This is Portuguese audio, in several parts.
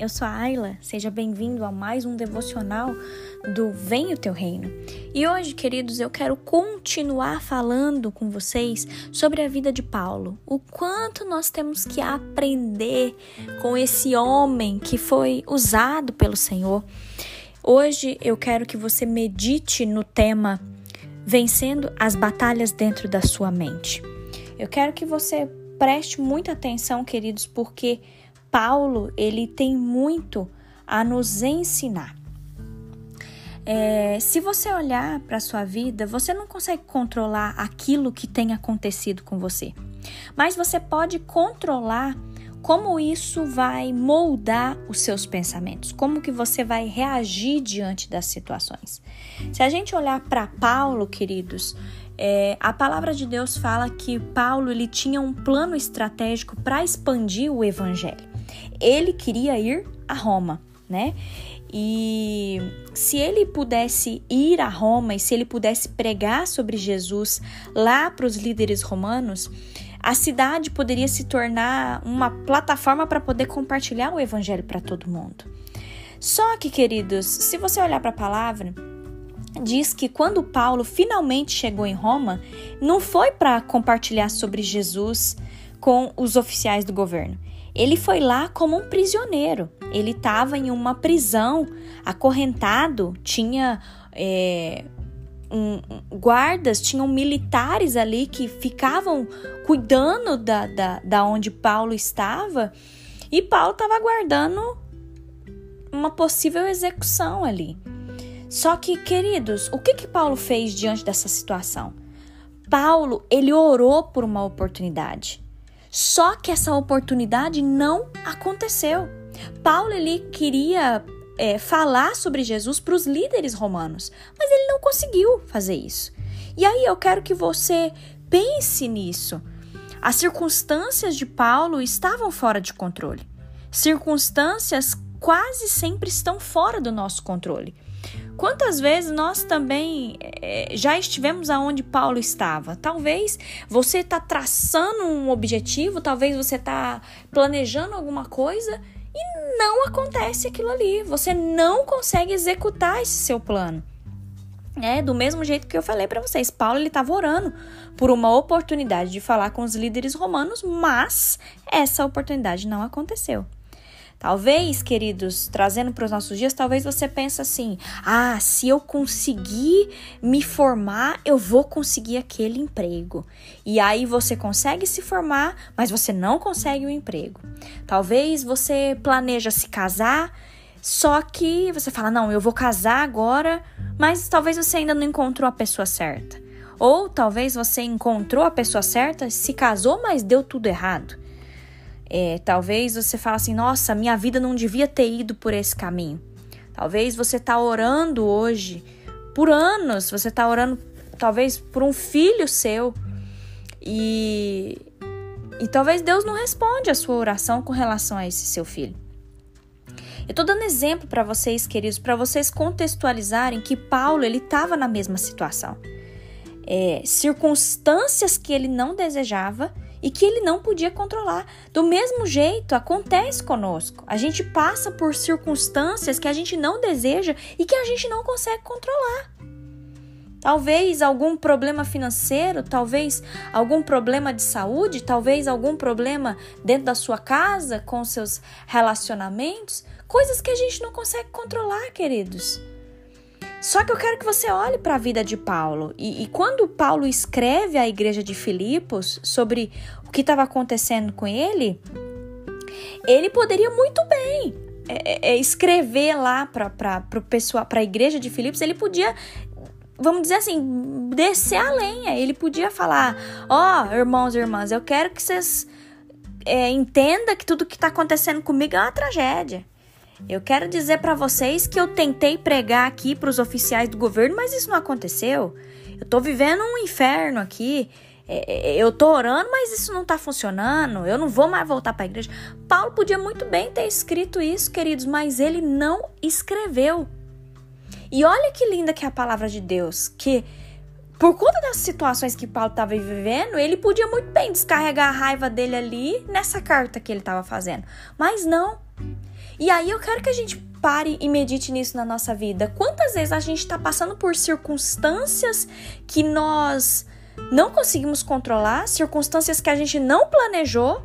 eu sou a Ayla, seja bem-vindo a mais um devocional do Venha o Teu Reino. E hoje, queridos, eu quero continuar falando com vocês sobre a vida de Paulo, o quanto nós temos que aprender com esse homem que foi usado pelo Senhor. Hoje eu quero que você medite no tema Vencendo as batalhas dentro da sua mente. Eu quero que você preste muita atenção, queridos, porque Paulo, ele tem muito a nos ensinar. Se você olhar para a sua vida, você não consegue controlar aquilo que tem acontecido com você. Mas você pode controlar como isso vai moldar os seus pensamentos, como que você vai reagir diante das situações. Se a gente olhar para Paulo, queridos, a palavra de Deus fala que Paulo ele tinha um plano estratégico para expandir o evangelho. Ele queria ir a Roma, né? E se ele pudesse ir a Roma e se ele pudesse pregar sobre Jesus lá para os líderes romanos, a cidade poderia se tornar uma plataforma para poder compartilhar o evangelho para todo mundo. Só que, queridos, se você olhar para a palavra, diz que quando Paulo finalmente chegou em Roma, não foi para compartilhar sobre Jesus com os oficiais do governo. Ele foi lá como um prisioneiro. Ele estava em uma prisão, acorrentado, tinha guardas, tinham militares ali que ficavam cuidando da onde Paulo estava, e Paulo estava aguardando uma possível execução ali. Só que, queridos, o que Paulo fez diante dessa situação? Paulo, ele orou por uma oportunidade. Só que essa oportunidade não aconteceu. Paulo, ele queria falar sobre Jesus para os líderes romanos, mas ele não conseguiu fazer isso. E aí eu quero que você pense nisso. As circunstâncias de Paulo estavam fora de controle. Circunstâncias quase sempre estão fora do nosso controle. Quantas vezes nós também já estivemos aonde Paulo estava? Talvez você está traçando um objetivo, talvez você está planejando alguma coisa e não acontece aquilo ali. Você não consegue executar esse seu plano. Do mesmo jeito que eu falei para vocês, Paulo ele estava orando por uma oportunidade de falar com os líderes romanos, mas essa oportunidade não aconteceu. Talvez, queridos, trazendo para os nossos dias, talvez você pense assim, se eu conseguir me formar, eu vou conseguir aquele emprego. E aí você consegue se formar, mas você não consegue o emprego. Talvez você planeja se casar, só que você fala, não, eu vou casar agora, mas talvez você ainda não encontrou a pessoa certa. Ou talvez você encontrou a pessoa certa, se casou, mas deu tudo errado. Talvez você fale assim, nossa, minha vida não devia ter ido por esse caminho. Talvez você está orando hoje, por anos, você está orando talvez por um filho seu e talvez Deus não responde a sua oração com relação a esse seu filho. Eu estou dando exemplo para vocês, queridos, para vocês contextualizarem que Paulo ele estava na mesma situação. Circunstâncias que ele não desejava e que ele não podia controlar. Do mesmo jeito, acontece conosco. A gente passa por circunstâncias que a gente não deseja e que a gente não consegue controlar. Talvez algum problema financeiro, talvez algum problema de saúde, talvez algum problema dentro da sua casa, com os seus relacionamentos, coisas que a gente não consegue controlar, queridos. Só que eu quero que você olhe para a vida de Paulo. E quando Paulo escreve à igreja de Filipos sobre o que estava acontecendo com ele poderia muito bem escrever lá para a igreja de Filipos. Ele podia, vamos dizer assim, descer a lenha. Ele podia falar, irmãos e irmãs, eu quero que vocês entendam que tudo que está acontecendo comigo é uma tragédia. Eu quero dizer para vocês que eu tentei pregar aqui para os oficiais do governo, mas isso não aconteceu. Eu estou vivendo um inferno aqui. Eu estou orando, mas isso não está funcionando. Eu não vou mais voltar para a igreja. Paulo podia muito bem ter escrito isso, queridos, mas ele não escreveu. E olha que linda que é a palavra de Deus, que por conta das situações que Paulo estava vivendo, ele podia muito bem descarregar a raiva dele ali nessa carta que ele estava fazendo. Mas não. E aí eu quero que a gente pare e medite nisso na nossa vida. Quantas vezes a gente está passando por circunstâncias que nós não conseguimos controlar, circunstâncias que a gente não planejou,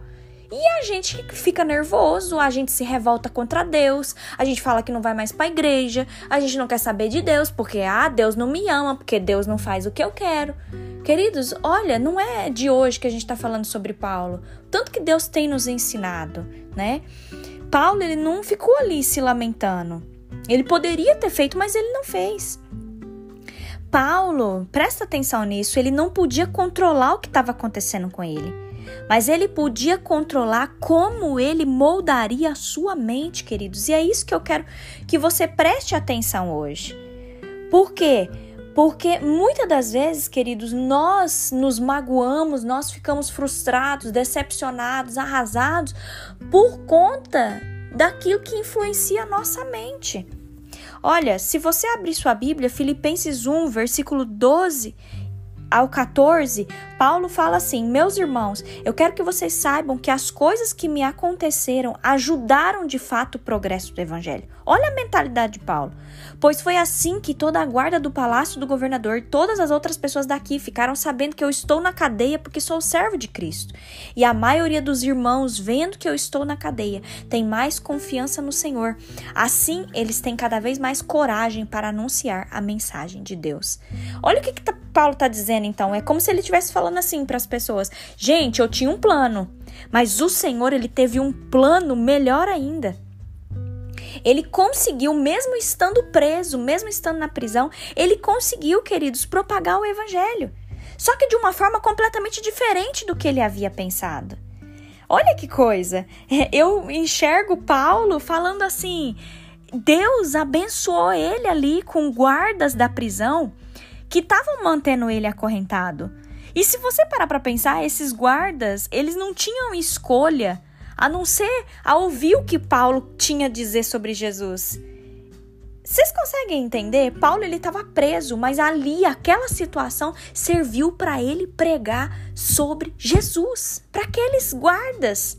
e a gente fica nervoso, a gente se revolta contra Deus, a gente fala que não vai mais para a igreja, a gente não quer saber de Deus, porque Deus não me ama, porque Deus não faz o que eu quero. Queridos, olha, não é de hoje que a gente está falando sobre Paulo, tanto que Deus tem nos ensinado, né? Paulo, ele não ficou ali se lamentando. Ele poderia ter feito, mas ele não fez. Paulo, presta atenção nisso, ele não podia controlar o que estava acontecendo com ele. Mas ele podia controlar como ele moldaria a sua mente, queridos. E é isso que eu quero que você preste atenção hoje. Por quê? Porque muitas das vezes, queridos, nós nos magoamos, nós ficamos frustrados, decepcionados, arrasados por conta daquilo que influencia a nossa mente. Olha, se você abrir sua Bíblia, Filipenses 1, versículo 12 ao 14, Paulo fala assim: meus irmãos, eu quero que vocês saibam que as coisas que me aconteceram ajudaram de fato o progresso do evangelho. Olha a mentalidade de Paulo. Pois foi assim que toda a guarda do palácio do governador e todas as outras pessoas daqui ficaram sabendo que eu estou na cadeia porque sou servo de Cristo. E a maioria dos irmãos, vendo que eu estou na cadeia, tem mais confiança no Senhor. Assim, eles têm cada vez mais coragem para anunciar a mensagem de Deus. Olha o que Paulo está dizendo, então. É como se ele estivesse falando assim para as pessoas: gente, eu tinha um plano, mas o Senhor, ele teve um plano melhor ainda. Ele conseguiu, mesmo estando preso, mesmo estando na prisão, ele conseguiu, queridos, propagar o evangelho. Só que de uma forma completamente diferente do que ele havia pensado. Olha que coisa. Eu enxergo Paulo falando assim: Deus abençoou ele ali com guardas da prisão que estavam mantendo ele acorrentado. E se você parar para pensar, esses guardas, eles não tinham escolha a não ser a ouvir o que Paulo tinha a dizer sobre Jesus. Vocês conseguem entender? Paulo, ele estava preso, mas ali, aquela situação serviu para ele pregar sobre Jesus, para aqueles guardas.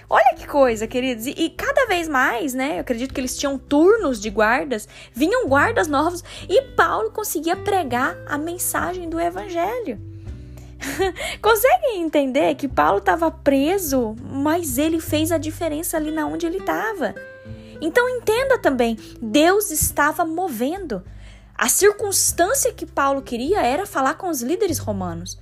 Olha que coisa, queridos. E cada vez mais, né? Eu acredito que eles tinham turnos de guardas, vinham guardas novos e Paulo conseguia pregar a mensagem do evangelho. Conseguem entender que Paulo estava preso, mas ele fez a diferença ali na onde ele estava. Então entenda também, Deus estava movendo. A circunstância que Paulo queria era falar com os líderes romanos,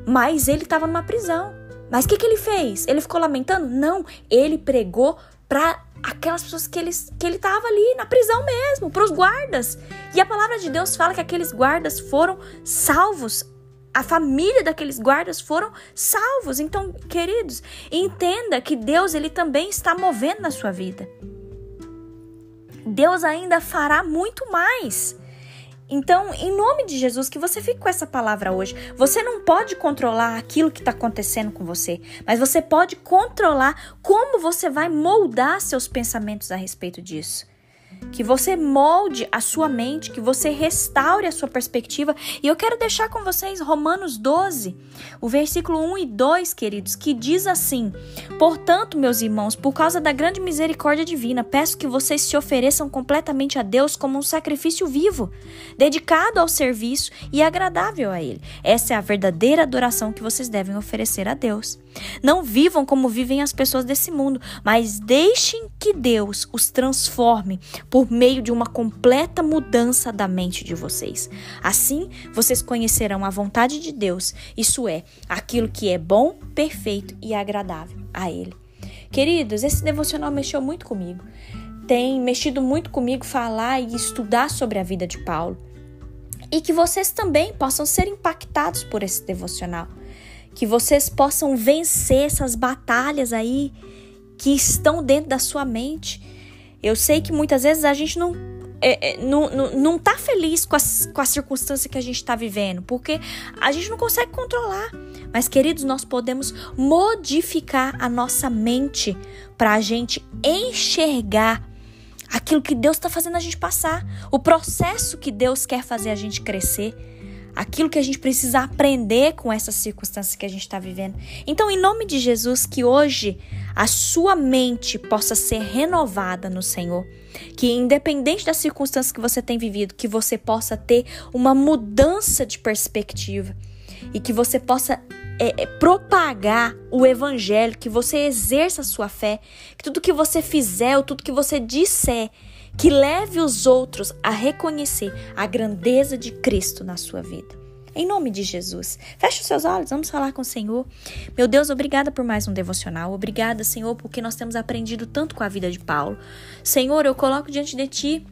mas ele estava numa prisão. Mas o que ele fez? Ele ficou lamentando? Não, ele pregou para aquelas pessoas que ele estava ali na prisão mesmo, para os guardas. E a palavra de Deus fala que aqueles guardas foram salvos. A família daqueles guardas foram salvos. Então, queridos, entenda que Deus, ele também está movendo na sua vida. Deus ainda fará muito mais. Então, em nome de Jesus, que você fique com essa palavra hoje. Você não pode controlar aquilo que está acontecendo com você, mas você pode controlar como você vai moldar seus pensamentos a respeito disso. Que você molde a sua mente, que você restaure a sua perspectiva. E eu quero deixar com vocês Romanos 12, o versículo 1 e 2, queridos, que diz assim: portanto, meus irmãos, por causa da grande misericórdia divina, peço que vocês se ofereçam completamente a Deus como um sacrifício vivo, dedicado ao serviço e agradável a Ele. Essa é a verdadeira adoração que vocês devem oferecer a Deus. Não vivam como vivem as pessoas desse mundo, mas deixem que Deus os transforme por meio de uma completa mudança da mente de vocês. Assim, vocês conhecerão a vontade de Deus, isso é, aquilo que é bom, perfeito e agradável a Ele. Queridos, esse devocional mexeu muito comigo. Tem mexido muito comigo falar e estudar sobre a vida de Paulo. E que vocês também possam ser impactados por esse devocional. Que vocês possam vencer essas batalhas aí que estão dentro da sua mente. Eu sei que muitas vezes a gente não tá feliz com a circunstância que a gente está vivendo, porque a gente não consegue controlar. Mas, queridos, nós podemos modificar a nossa mente para a gente enxergar aquilo que Deus está fazendo a gente passar, o processo que Deus quer fazer a gente crescer. aquilo que a gente precisa aprender com essas circunstâncias que a gente está vivendo. Então, em nome de Jesus, que hoje a sua mente possa ser renovada no Senhor. Que independente das circunstâncias que você tem vivido, que você possa ter uma mudança de perspectiva. E que você possa propagar o evangelho, que você exerça a sua fé, que tudo que você fizer ou tudo que você disser, que leve os outros a reconhecer a grandeza de Cristo na sua vida. Em nome de Jesus. Feche os seus olhos, vamos falar com o Senhor. Meu Deus, obrigada por mais um devocional. Obrigada, Senhor, porque nós temos aprendido tanto com a vida de Paulo. Senhor, eu coloco diante de Ti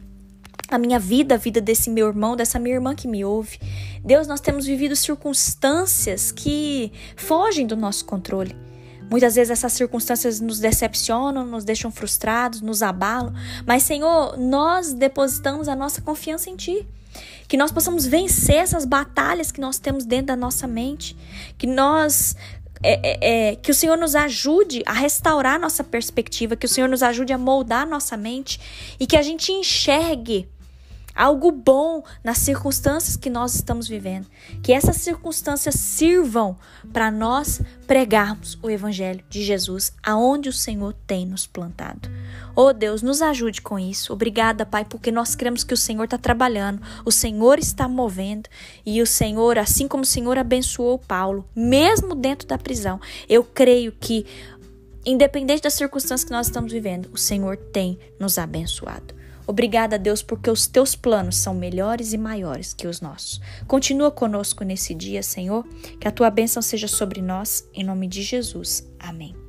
a minha vida, a vida desse meu irmão, dessa minha irmã que me ouve. Deus, nós temos vivido circunstâncias que fogem do nosso controle. Muitas vezes essas circunstâncias nos decepcionam, nos deixam frustrados, nos abalam. Mas, Senhor, nós depositamos a nossa confiança em Ti. Que nós possamos vencer essas batalhas que nós temos dentro da nossa mente. Que o Senhor nos ajude a restaurar nossa perspectiva. Que o Senhor nos ajude a moldar nossa mente. E que a gente enxergue algo bom nas circunstâncias que nós estamos vivendo. Que essas circunstâncias sirvam para nós pregarmos o Evangelho de Jesus aonde o Senhor tem nos plantado. Oh Deus, nos ajude com isso. Obrigada, Pai, porque nós cremos que o Senhor está trabalhando, o Senhor está movendo e o Senhor, assim como o Senhor abençoou Paulo, mesmo dentro da prisão, eu creio que, independente das circunstâncias que nós estamos vivendo, o Senhor tem nos abençoado. Obrigada, Deus, porque os teus planos são melhores e maiores que os nossos. Continua conosco nesse dia, Senhor, que a tua bênção seja sobre nós, em nome de Jesus. Amém.